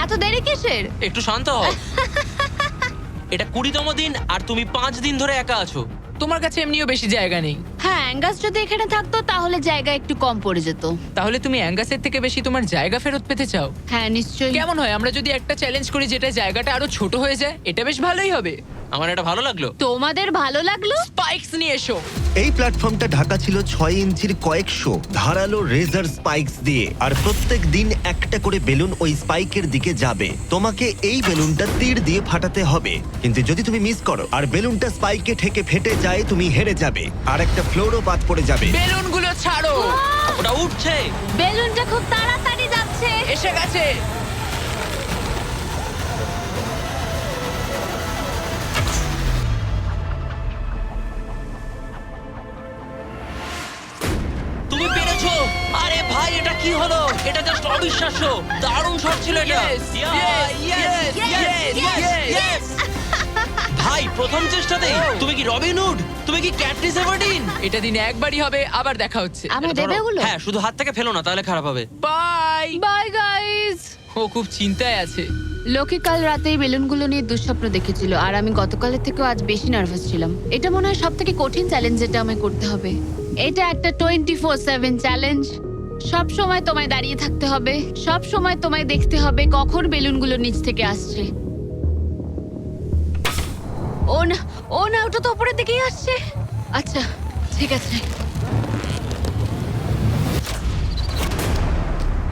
এত দেরি কিসের? একটু শান্ত হও। এটা 20তম দিন আর তুমি 5 দিন ধরে একা আছো। তোমার কাছে এমনিও বেশি জায়গা নেই, হ্যাঁ, অ্যাঙ্গাস যদি এখানে থাকতো তাহলে জায়গা একটু কম পড়ে যেত। তাহলে তুমি অ্যাঙ্গাসের থেকে বেশি তোমার জায়গা ফেরত পেতে চাও? হ্যাঁ, নিশ্চয়ই। কেমন হয় আমরা যদি একটা চ্যালেঞ্জ করি যেটা জায়গাটা আরো ছোট হয়ে যায়? এটা বেশ ভালোই হবে। আমার এটা ভালো লাগলো। তোমাদের ভালো লাগলো? স্পাইকস নিয়ে এসো। এই প্ল্যাটফর্মটা ঢাকা ছিল 6 ইঞ্চির কয়েকশো ধারালো রেজার স্পাইকস দিয়ে, আর প্রত্যেক দিন একটা করে বেলুন ওই স্পাইকের দিকে যাবে। তোমাকে এই বেলুনটা তীর দিয়ে ফাটাতে হবে, কিন্তু যদি তুমি মিস করো আর বেলুনটা স্পাইকে ঠেকে ফেটে যায়, তুমি হেরে যাবে আর একটা ফ্লোরও বাদ পড়ে যাবে। বেলুনগুলো ছাড়ো। ওটা উঠছে। বেলুনটা খুব তাড়াতাড়ি যাচ্ছে। এসে গেছে। তুমি পেরেছো। আরে ভাই, এটা কি হলো? এটা জাস্ট অবিশ্বাস্য। দারুণ শট ছিল এটা। Yes, yes, yes, yes. ভাই, প্রথম চেষ্টাতেই তুমি কি রবিন হুড? তুমি কি ক্যাটরিস এভারডিন? এটা দিনে একবারই হবে, আবার দেখা হচ্ছে। আমার দেবে ওগুলো? হ্যাঁ, শুধু হাত থেকে ফেলো না, তাহলে খারাপ হবে। বাই। Bye guys. ও খুব চিন্তায় আছে। লোকে কাল রাতেই বেলুনগুলো নিয়ে দুঃস্বপ্ন দেখেছিল, আর আমি গতকালের থেকেও আজ বেশি নার্ভাস ছিলাম। এটা মনে হয় সব থেকে কঠিন চ্যালেঞ্জ যেটা আমায় করতে হবে। এটা একটা 24/7 চ্যালেঞ্জ। সব সময় তোমায় দাঁড়িয়ে থাকতে হবে, সব সময় তোমায় দেখতে হবে কখন বেলুনগুলো নিচ থেকে আসছে। ও না, ও না, ওটা তো উপরের দিকেই আসছে। আচ্ছা, ঠিক আছে।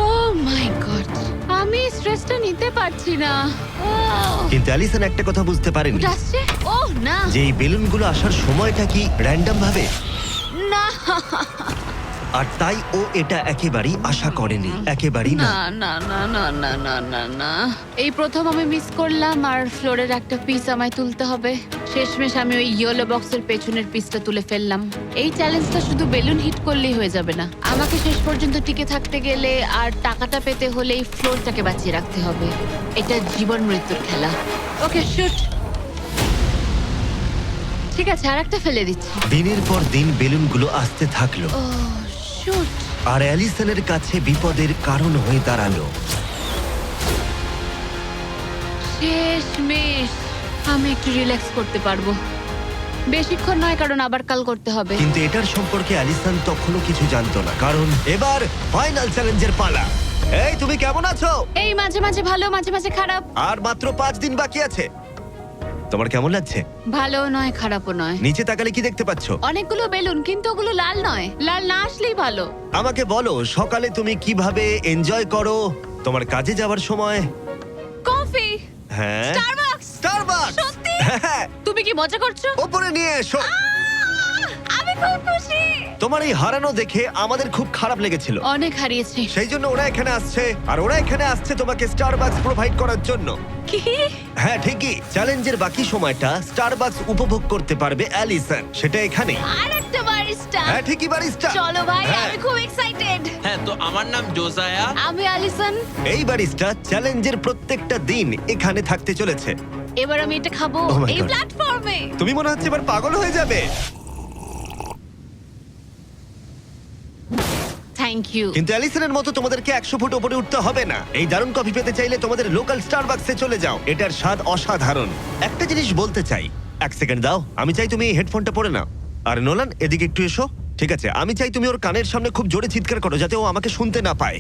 ও মাই গড, আমি স্ট্রেসটা নিতে পারছি না। কিন্তু অ্যালিসন একটা কথা বুঝতে পারেনি, ওটা আসছে? ও না, যে এই বেলুনগুলো আসার সময়টা কি র্যান্ডম ভাবে। না। আর তাই ও এটা একেবারেই আশা করেনি, একেবারেই না। না না না না না না না না, এই প্রথম আমি মিস করলাম আর ফ্লোরের একটা পিস আমায় তুলতে হবে। শেষমেশ আমি ওই ইয়েলো বক্সের পেছনের পিসটা তুলে ফেললাম। এই চ্যালেঞ্জটা শুধু বেলুন হিট করলেই হয়ে যাবে না, আমাকে শেষ পর্যন্ত টিকে থাকতে গেলে আর টাকাটা পেতে হলে এই ফ্লোরটাকে বাঁচিয়ে রাখতে হবে। এটা জীবন মৃত্যুর খেলা। ওকে শুট। ঠিক আছে, আর একটা ফেলে দিচ্ছি। দিনের পর দিন বেলুনগুলো আসতে থাকলো ও শুট। আর অ্যালিসনের কাছে বিপদের কারণ হয়ে দাঁড়ালো। শেষমেশ আমি একটু রিল্যাক্স করতে পারবো। বেশিক্ষণ নয়, কারণ আবার কাল করতে হবে। কিন্তু এটার সম্পর্কে অ্যালিসন তখনও কিছু জানতো না, কারণ এবার ফাইনাল চ্যালেঞ্জের পালা। এই তুমি কেমন আছো? এই মাঝে মাঝে ভালো, মাঝে মাঝে খারাপ। আর মাত্র 5 দিন বাকি আছে। তোমার কেমন লাগছে? ভালো নয়, খারাপও নয়। নিচে তাকালে কি দেখতে পাচ্ছো? অনেকগুলো বেলুন, কিন্তু ওগুলো লাল নয়। লাল না আসলেই ভালো। আমাকে বলো, সকালে তুমি কিভাবে এনজয় করো তোমার কাজে যাওয়ার সময়? কফি। হ্যাঁ, স্টারবাকস। স্টারবাকস। সত্যি? হ্যাঁ, তুমি কি মজা করছো? ওপরে নিয়ে এসো। আমি খুব খুশি। তোমার এই হারানো দেখে আমাদের খুব খারাপ লেগেছিল, অনেক হারিয়েছি। সেই জন্য ওরা এখানে আসছে, আর ওরা এখানে আসছে তোমাকে স্টারবাকস প্রোভাইড করার জন্য। কি? হ্যাঁ ঠিকই, চ্যালেঞ্জের বাকি সময়টা স্টারবাকস উপভোগ করতে পারবে অ্যালিসন, সেটা এখানেই। আর একটা বারিস্টা। হ্যাঁ ঠিকই, বারিস্টা। চলো ভাই, হ্যাঁ। আমি খুব এক্সাইটেড। হ্যাঁ, তো আমার নাম জোজায়া। আমি অ্যালিসন। এই বারিস্টা চ্যালেঞ্জের প্রত্যেকটা দিন এখানে থাকতে চলেছে। এবার আমি এটা খাবো Oh my এই God. প্ল্যাটফর্মে। তুমি মনে হচ্ছে এবার পাগল হয়ে যাবে। Thank you. কিন্তু অ্যালিসনের মতো তোমাদেরকে 100 ফুট উপরে উঠতে হবে না। এই দারুণ কফি পেতে চাইলে তোমাদের লোকাল স্টারবাকসে চলে যাও, এটার স্বাদ অসাধারণ। একটা জিনিস বলতে চাই, 1 সেকেন্ড দাও। আমি চাই তুমি এই হেডফোনটা পরে নাও। আর নোলান, এদিকে একটু এসো। ঠিক আছে, আমি চাই তুমি ওর কানের সামনে খুব জোরে চিৎকার করো, যাতে ও আমাকে শুনতে না পায়।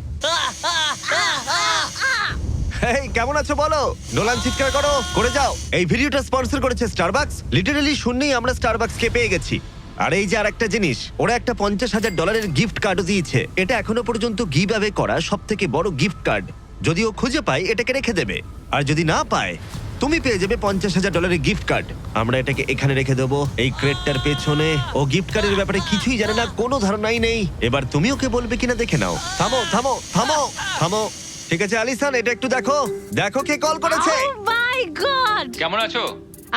এই কেমন আছো বলো? নোলান, চিৎকার করো, করে যাও। এই ভিডিওটা স্পন্সর করেছে স্টারবাকস। লিটারালি শূন্যেই আমরা স্টারবাকসকে পেয়ে গেছি। আর এই যে আরেকটা জিনিস, ওরা একটা $50,000 গিফট কার্ডও দিয়েছে। এটা এখনো পর্যন্ত গিভ অ্যাওয়ে করা সবথেকে বড় গিফট কার্ড। যদি ও খুঁজে পায়, এটাকে রেখে দেবে, আর যদি না পায়, তুমি পেয়ে যাবে $50,000 গিফট কার্ড। আমরা এটাকে এখানে রেখে দেবো, এই ক্রেটটার পেছনে। ও গিফট কার্ডের ব্যাপারে কিছুই জানে না, কোনো ধারণাই নেই। এবার তুমি ওকে বলবে কিনা দেখে নাও। থামো থামো থামো থামো। ঠিক আছে অ্যালিসন, এটা একটু দেখো, দেখো কে কল করেছে। ও মাই গড। কেমন আছো?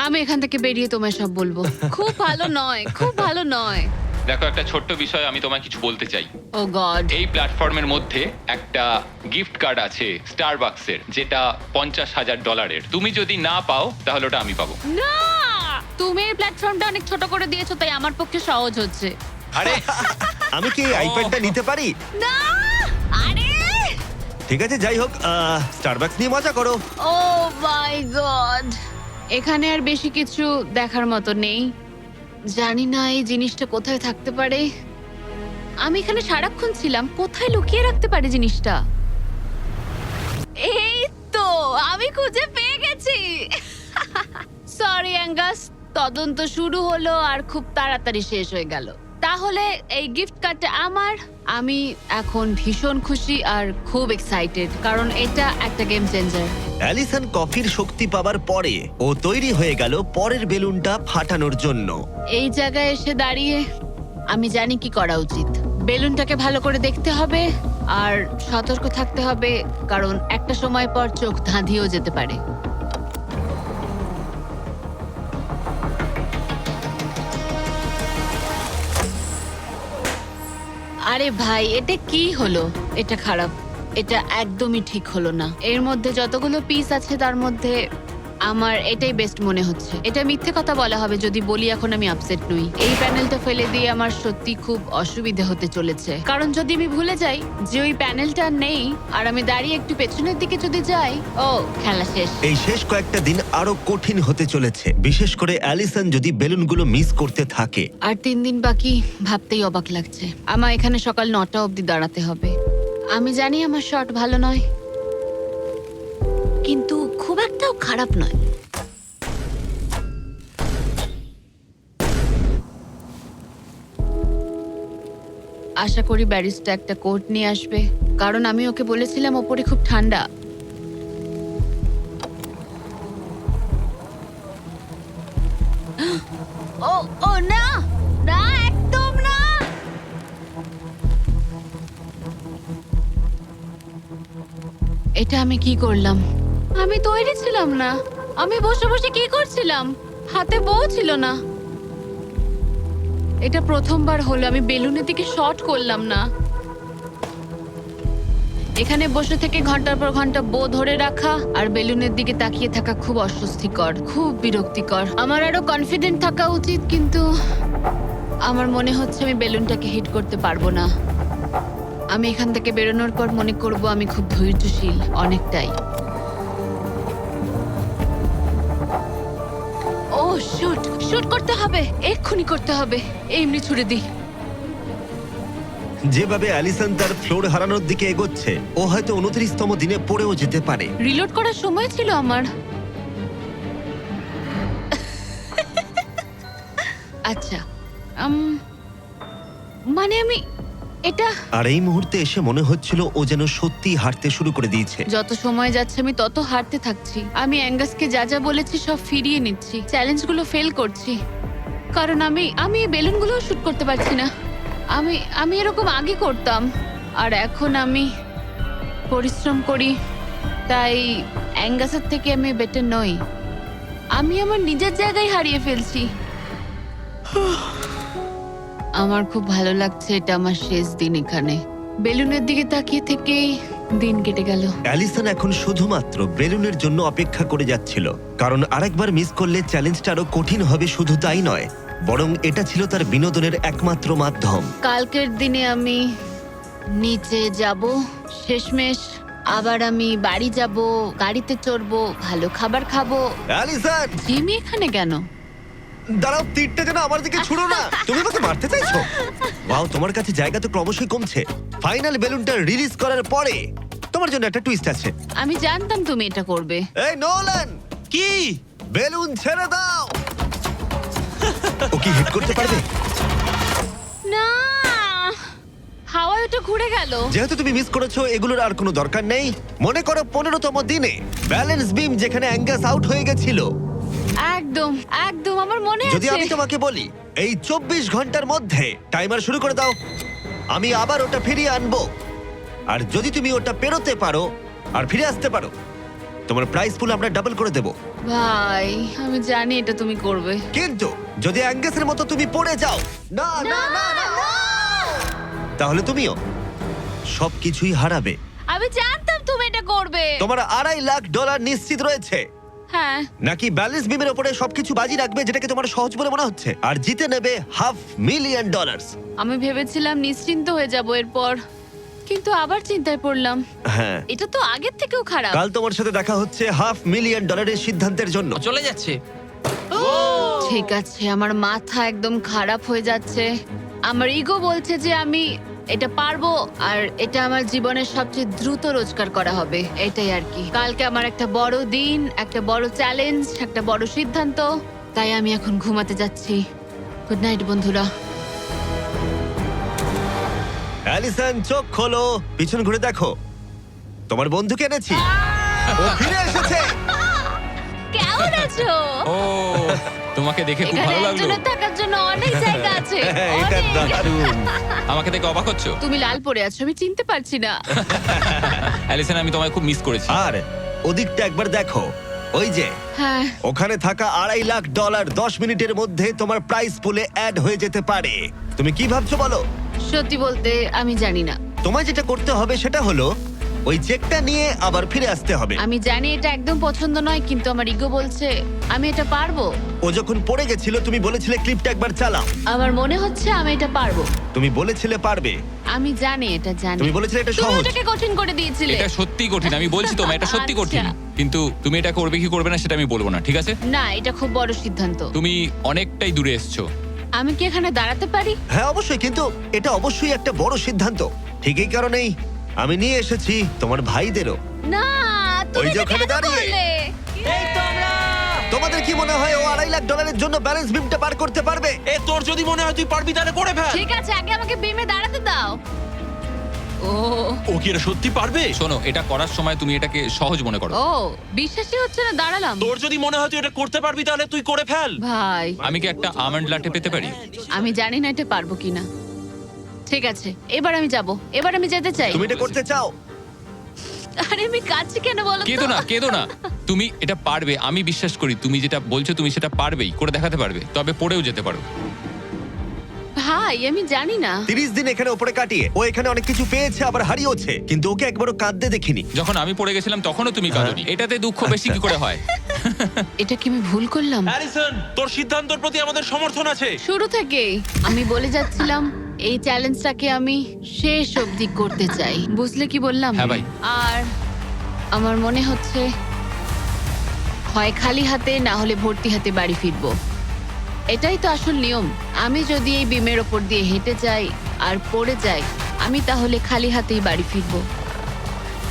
আমি এখান থেকে বেরিয়ে তোমায় সব বলবো। খুব ভালো নয়, খুব ভালো নয়। দেখো, একটা ছোট্ট বিষয় আমি তোমায় কিছু বলতে চাই। ও গড। এই প্ল্যাটফর্মের মধ্যে একটা গিফট কার্ড আছে স্টারবাকসের, যেটা $50,000। তুমি যদি না পাও, তাহলে ওটা আমি পাবো। না, তুমি এই প্ল্যাটফর্মটা অনেক ছোট করে দিয়েছো, তাই আমার পক্ষে সহজ হচ্ছে। আরে আমি কি এই আইপ্যাডটা নিতে পারি? না, আরে ঠিক আছে, যাই হোক, স্টারবাকস নিয়ে মজা করো। ও মাই গড। এখানে আর বেশি কিছু দেখার মতো নেই। জানি না এই জিনিসটা কোথায় থাকতে পারে। আমি এখানে সারাক্ষণ ছিলাম, কোথায় লুকিয়ে রাখতে পারে জিনিসটা? এই তো, আমি খুঁজে পেয়ে গেছি। সরি অ্যাঙ্গাস, তদন্ত শুরু হলো আর খুব তাড়াতাড়ি শেষ হয়ে গেল। তাহলে এই গিফট কার্ডটা আমার। আমি এখন ভীষণ খুশি আর খুব এক্সাইটেড, কারণ এটা একটা গেম চেঞ্জার। অ্যালিসন কফির শক্তি পাবার পরে ও তৈরি হয়ে গেল পরের বেলুনটা ফাটানোর জন্য। এই জায়গায় এসে দাঁড়িয়ে আমি জানি কি করা উচিত। বেলুনটাকে ভালো করে দেখতে হবে আর সতর্ক থাকতে হবে, কারণ একটা সময় পর চোখ ধাঁধিয়েও যেতে পারে। আরে ভাই, এটা কি হলো? এটা খারাপ, এটা একদমই ঠিক হলো না। এর মধ্যে যতগুলো পিস আছে তার মধ্যে আমার এটাই বেস্ট মনে হচ্ছে। এটা মিথ্যে কথা বলা হবে যদি বলি এখন আমি আপসেট নই। এই প্যানেলটা ফেলে দিয়ে আমার সত্যি খুব অসুবিধা হতে চলেছে, কারণ যদি আমি ভুলে যাই যে ওই প্যানেলটা নেই আর আমি দাঁড়িয়ে একটু পেছনের দিকে যদি যাই, ও খেলা শেষ। এই শেষ কয়েকটা দিন আরো কঠিন হতে চলেছে, বিশেষ করে অ্যালিসন যদি বেলুনগুলো মিস করতে থাকে। আর 3 দিন বাকি, ভাবতেই অবাক লাগছে। আমার এখানে সকাল 9টা অবধি দাঁড়াতে হবে। আমি জানি আমার শট ভালো নয়, কিন্তু খুব একটাও খারাপ নয়। আশা করি ব্যারিস্টা একটা কোট নিয়ে আসবে, কারণ আমি ওকে বলেছিলাম ওপরে খুব ঠান্ডা। ও ও না, না একদম না। এটা আমি কি করলাম? আমি তৈরি ছিলাম না। আমি বসে বসে কি করছিলাম? হাতে বউ ছিল না। এটা প্রথমবার হলো আমি বেলুনের দিকে শট করলাম না। এখানে বসে থেকে ঘন্টার পর ঘন্টা বউ ধরে রাখা আর বেলুনের দিকে তাকিয়ে থাকা খুব অস্বস্তিকর, খুব বিরক্তিকর। আমার আরো কনফিডেন্ট থাকা উচিত, কিন্তু আমার মনে হচ্ছে আমি বেলুনটাকে হিট করতে পারবো না। আমি এখান থেকে বেরোনোর পর মনে করব আমি খুব ধৈর্যশীল, অনেকটাই। ও শুট শুট করতে হবে, এক্ষুনি করতে হবে। এমনি ছুড়ে দিই। যেভাবে অ্যালিসন তার ফ্লোর হারানোর দিকে এগোচ্ছে, ও হয়তো 29তম দিনে পড়েও যেতে পারে। রিলোড করার সময় ছিল আমার। আচ্ছা, মানে আমি এটা আর এই মুহূর্তে এসে মনে হচ্ছিল ও যেন সত্যি হাঁটতে শুরু করে দিয়েছে। যত সময় যাচ্ছে আমি তত হারতে থাকছি। আমি অ্যাঙ্গাসকে যা যা বলেছি সব ফিরিয়ে নিচ্ছি, চ্যালেঞ্জগুলো ফেল করছি, কারণ আমি এই বেলুনগুলো শুট করতে পারছি না। আমি এরকম আগে করতাম, আর এখন আমি পরিশ্রম করি, তাই অ্যাঙ্গাসের থেকে আমি বেটার নই। আমি আমার নিজের জায়গায় হারিয়ে ফেলছি। আমার খুব ভালো লাগছে, এটা আমার শেষ দিন এখানে। বেলুনের দিকে তাকিয়ে থেকেই দিন কেটে গেল। অ্যালিসন এখন শুধুমাত্র বেলুনের জন্য অপেক্ষা করে যাচ্ছিল, কারণ আরেকবার মিস করলে চ্যালেঞ্জটা আরো কঠিন হবে। শুধু তাই নয়, বরং এটা ছিল তার বিনোদনের একমাত্র মাধ্যম। কালকের দিনে আমি নিচে যাব, শেষমেশ আবার আমি বাড়ি যাব, গাড়িতে চড়বো, ভালো খাবার খাবো। অ্যালিসন, জিমি এখানে কেন? দাঁড়াও, তীরটা যেন আমার দিকে ছুড়ো না। তুমি আমাকে মারতে চাইছো? ওয়াও, তোমার কাছে জায়গা তো ক্রমশই কমছে। ফাইনাল বেলুনটা রিলিজ করার পরে তোমার জন্য একটা টুইস্ট আছে। আমি জানতাম তুমি এটা করবে। এই নোলান, কি? বেলুন ছেড়ে দাও। ও কি হিট করতে পারবে? না, হাওয়ায় ওটা ঘুরে গেল। যেহেতু তুমি মিস করেছো, এগুলোর আর কোনো দরকার নেই। মনে করো 15তম দিনে ব্যালেন্স বিম যেখানে অ্যাঙ্গাস আউট হয়ে গেছিল। একদম একদম আমার মনে যদি আছে। আমি তোমাকে বলি এই 24 ঘন্টার মধ্যে টাইমার শুরু করে দাও, আমি আবার ওটা ফিরিয়ে আনবো। আর যদি তুমি ওটা পেরোতে পারো আর ফিরে আসতে পারো, তোমার প্রাইস পুল আমরা ডাবল করে দেব। ভাই, আমি জানি এটা তুমি করবে। কিন্তু যদি অ্যাঙ্গাসের মতো তুমি পড়ে যাও, না না না না, তাহলে তুমিও সবকিছুই হারাবে। আমি জানতাম তুমি এটা করবে। তোমার $2.5 লাখ নিশ্চিত রয়েছে। হ্যাঁ, নাকি ব্যালেন্স বিমের উপরে সবকিছু বাজি রাখবে, যেটাকে তোমার সহজ বলে মনে হচ্ছে, আর জিতে নেবে $500,000? আমি ভেবেছিলাম নিশ্চিন্ত হয়ে যাব এরপর, কিন্তু আবার চিন্তায় পড়লাম। হ্যাঁ, এটা তো আগের থেকেও খারাপ। কাল তোমার সাথে দেখা হচ্ছে $500,000 সিদ্ধান্তের জন্য। ও চলে যাচ্ছে। ঠিক আছে, আমার মাথা একদম খারাপ হয়ে যাচ্ছে। আমার ইগো বলছে যে আমি এটা পারবো, আর এটা আমার জীবনের সবচেয়ে দ্রুত রোজগার করা হবে। এটাই আর কি। কালকে আমার একটা বড় দিন, একটা বড় চ্যালেঞ্জ, একটা বড় সিদ্ধান্ত। তাই আমি এখন ঘুমাতে যাচ্ছি। গুড নাইট বন্ধুরা। অ্যালিসন, চোখ খোলো, পিছন ঘুরে দেখো, তোমার বন্ধুকে এনেছি। ও ফিরে এসেছে। কেমন আছো? ও, তোমাকে দেখে খুব এখানে ভালো লাগলো। একজনের থাকার জন্য অনেক জায়গা আছে। হ্যাঁ, এটা অনেক। দারুণ। আমাকে দেখে অবাক হচ্ছ? তুমি লাল পরে আছো, আমি চিনতে পারছি না। অ্যালিসন, আমি তোমায় খুব মিস করেছি। আর ওদিকটা একবার দেখো, ওই যে হ্যাঁ, ওখানে থাকা $2.5 লাখ 10 মিনিটের মধ্যে তোমার প্রাইস পুলে অ্যাড হয়ে যেতে পারে। তুমি কি ভাবছো বলো? সত্যি বলতে আমি জানি না। তোমায় যেটা করতে হবে সেটা হলো ওই চেকটা নিয়ে আবার ফিরে আসতে হবে। আমি জানি এটা একদম পছন্দ নয়, কিন্তু আমার ইগো বলছে আমি এটা পারবো। ও যখন পড়ে গেছিল তুমি বলেছিলে ক্লিপটা একবার চালাও। আমার মনে হচ্ছে আমি এটা পারবো। তুমি বলেছিলে পারবে। আমি জানি এটা জানি। তুমি বলেছিলে এটা তুমি সহজ। ওটাকে কঠিন করে দিয়েছিলে। এটা সত্যি কঠিন, আমি বলছি তোমায় এটা সত্যি কঠিন। আচ্ছা। কিন্তু তুমি এটা করবে কি করবে না সেটা আমি বলবো না, ঠিক আছে? না, এটা খুব বড় সিদ্ধান্ত। তুমি অনেকটাই দূরে এসছো। আমি কি এখানে দাঁড়াতে পারি? হ্যাঁ অবশ্যই, কিন্তু এটা অবশ্যই একটা বড় সিদ্ধান্ত। ঠিক এই কারণেই আমি নিয়ে এসেছি তোমার ভাইদেরও। না, তুমি ওই যে এটা ওখানে কেন দাঁড়িয়ে। করলে? এই তো আমরা। তোমাদের কি মনে হয় ও $2.5 লাখ জন্য ব্যালেন্স বিমটা পার করতে পারবে? এ তোর যদি মনে হয় তুই পারবি তাহলে করে ফেল। ঠিক আছে, আগে আমাকে বিমে দাঁড়াতে দাও। ও ও কি এটা সত্যি পারবে? শোনো, এটা করার সময় তুমি এটাকে সহজ মনে করো। ও বিশ্বাসই হচ্ছে না, দাঁড়ালাম। তোর যদি মনে হয় তুই এটা করতে পারবি তাহলে তুই করে ফেল। ভাই, আমি কি একটা আমন্ড লাটে পেতে পারি? আমি জানি না এটা পারবো কিনা। ঠিক আছে, এবার আমি যাব, এবার আমি যেতে চাই। তুমি এটা করতে চাও? আরে আমি কাছে কেন বলো কেঁদো না কেঁদো না, তুমি এটা পারবে, আমি বিশ্বাস করি। তুমি যেটা বলছো তুমি সেটা পারবেই, করে দেখাতে পারবে, তবে পড়েও যেতে পারো। ভাই আমি জানি না। 30 দিন এখানে উপরে কাটিয়ে ও এখানে অনেক কিছু পেয়েছে আবার হারিয়েছে, কিন্তু ওকে একবারও কাঁদতে দেখিনি। যখন আমি পড়ে গেছিলাম তখনও তুমি কাঁদোনি, এটাতে দুঃখ বেশি কি করে হয়? এটা কি আমি ভুল করলাম? হ্যারিসন, তোর সিদ্ধান্তের প্রতি আমাদের সমর্থন আছে। শুরু থেকেই আমি বলে যাচ্ছিলাম এই চ্যালেঞ্জটাকে আমি শেষ অবধি করতে চাই, বুঝলে কি বললাম? হ্যাঁ ভাই। আর আমার মনে হচ্ছে হয় খালি হাতে না হলে ভর্তি হাতে বাড়ি ফিরবো। এটাই তো আসল নিয়ম। আমি যদি এই বিমের ওপর দিয়ে হেঁটে যাই আর পড়ে যাই, আমি তাহলে খালি হাতেই বাড়ি ফিরবো।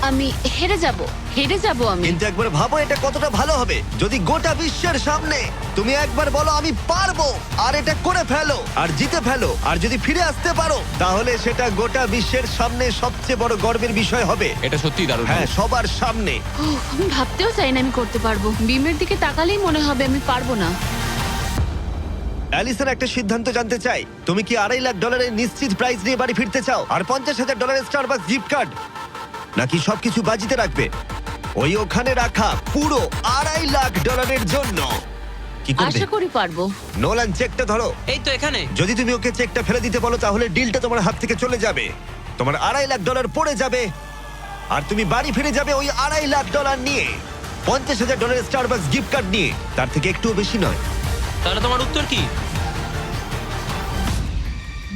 আমি হেরে যাব আমি। কিন্তু একবার ভাবো এটা কতটা ভালো হবে যদি গোটা বিশ্বের সামনে তুমি একবার বলো আমি পারবো, আর এটা করে ফেলো আর জিতে ফেলো, আর যদি ফিরে আসতে পারো তাহলে সেটা গোটা বিশ্বের সামনে সবচেয়ে বড় গর্বের বিষয় হবে। এটা সত্যিই দারুণ। হ্যাঁ, সবার সামনে। উফ, আমি ভাবতেও চাই না আমি করতে পারবো। বিমের দিকে তাকালেই মনে হবে আমি পারবো না। অ্যালিসন একটা সিদ্ধান্ত জানতে চাই, তুমি কি $2.5 লাখ নিশ্চিত প্রাইজ নিয়ে বাড়ি ফিরতে চাও আর $50,000 স্টারবাকস গিফট কার্ড, নাকি সবকিছু বাজিতে রাখবে ওই ওখানে রাখা পুরো $2.5 লাখ জন্য? কি করবে? আশা করি পারবো। নোলান, চেকটা ধরো। এই তো এখানে। যদি তুমি ওকে চেকটা ফেলে দিতে বলো তাহলে ডিলটা তোমার হাত থেকে চলে যাবে, তোমার $2.5 লাখ পড়ে যাবে, আর তুমি বাড়ি ফিরে যাবে ওই $2.5 লাখ নিয়ে, $50,000 স্টারবাকস গিফট কার্ড নিয়ে। তার থেকে একটুও বেশি নয়। তাহলে তোমার উত্তর কি?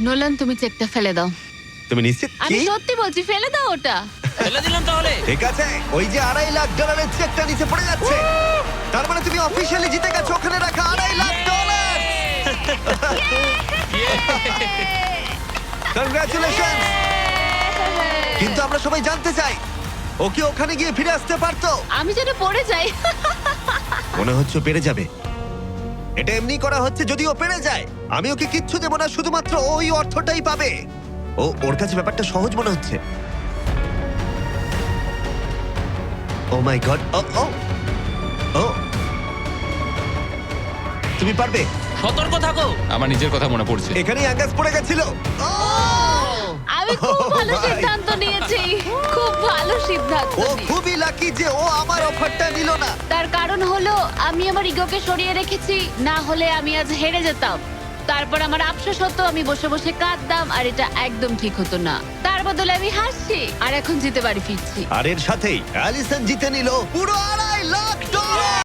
নোলান তুমি চেকটা ফেলে দাও। তুমি নিশ্চিত? আমি কি? সত্যি বলছি, ফেলে দাও ওটা। ফেলে দিলাম তাহলে। ঠিক আছে, ওই যে $2.5 লাখ চেকটা নিচে পড়ে যাচ্ছে, তার মানে তুমি অফিসিয়ালি জিতে গেছো ওখানে রাখা $2.5 লাখ। কনগ্রাচুলেশন। কিন্তু আমরা সবাই জানতে চাই ও কি ওখানে গিয়ে ফিরে আসতে পারতো? আমি যেন পড়ে যাই। মনে হচ্ছে ও পেরে যাবে। এটা এমনি করা হচ্ছে যদি ও পেরে যায়। আমি ওকে কিচ্ছু দেবো না, শুধুমাত্র ওই অর্থটাই পাবে। ওর কাছে ব্যাপারটা সহজ মনে হচ্ছে। ও মাই গড। ও তুমি পারবে। সতর্ক থাকো। আমার নিজের কথা মনে পড়ছে। এখানেই অ্যাঙ্গাস পড়ে গেছিল। আমি খুব ভালো ভাই। সিদ্ধান্ত নিয়েছি, খুব ভালো সিদ্ধান্ত ও নিয়েছি। খুবই লাকি যে ও আমার অফারটা নিল না। তার কারণ হলো আমি আমার ইগোকে সরিয়ে রেখেছি, না হলে আমি আজ হেরে যেতাম। তারপর আমার আফসোস হতো, আমি বসে বসে কাঁদতাম, আর এটা একদম ঠিক হতো না। তার বদলে আমি হাসছি, আর এখন জিতে বাড়ি ফিরছি। আর এর সাথেই অ্যালিসন জিতে নিল পুরো $2.5 লাখ।